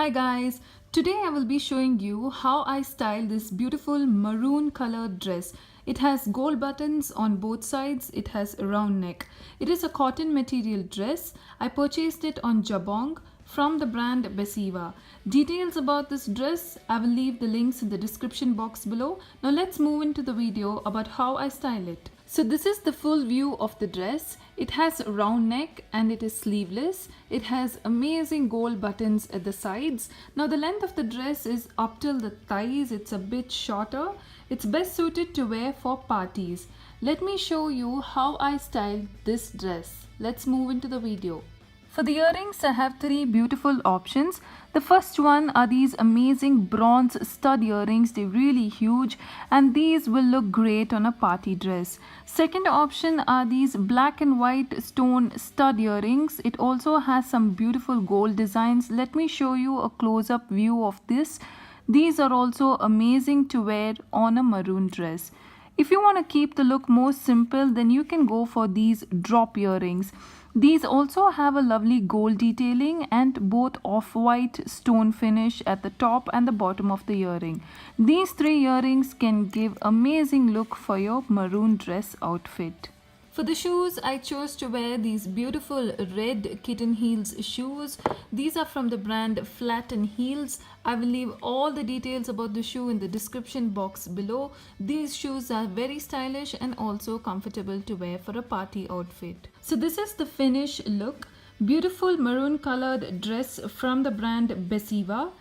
Hi guys, today I will be showing you how I style this beautiful maroon colored dress. It has gold buttons on both sides, it has a round neck. It is a cotton material dress. I purchased it on Jabong from the brand Besiva. Details about this dress, I will leave the links in the description box below. Now let's move into the video about how I style it. So this is the full view of the dress. It has a round neck and it is sleeveless. It has amazing gold buttons at the sides. Now the length of the dress is up till the thighs. It's a bit shorter. It's best suited to wear for parties. Let me show you how I styled this dress. Let's move into the video. For the earrings, I have three beautiful options. The first one are these amazing bronze stud earrings. They're really huge and these will look great on a party dress. Second option are these black and white stone stud earrings. It also has some beautiful gold designs. Let me show you a close-up view of this. These are also amazing to wear on a maroon dress. If you want to keep the look more simple, then you can go for these drop earrings. These also have a lovely gold detailing and both off-white stone finish at the top and the bottom of the earring. These three earrings can give amazing look for your maroon dress outfit. For the shoes, I chose to wear these beautiful red kitten heels shoes. These are from the brand Flat and Heels. I will leave all the details about the shoe in the description box below. These shoes are very stylish and also comfortable to wear for a party outfit. So this is the finish look. Beautiful maroon colored dress from the brand Besiva.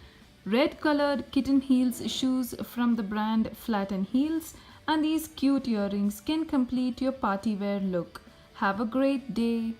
Red colored kitten heels shoes from the brand Flat and Heels. And these cute earrings can complete your party wear look. Have a great day.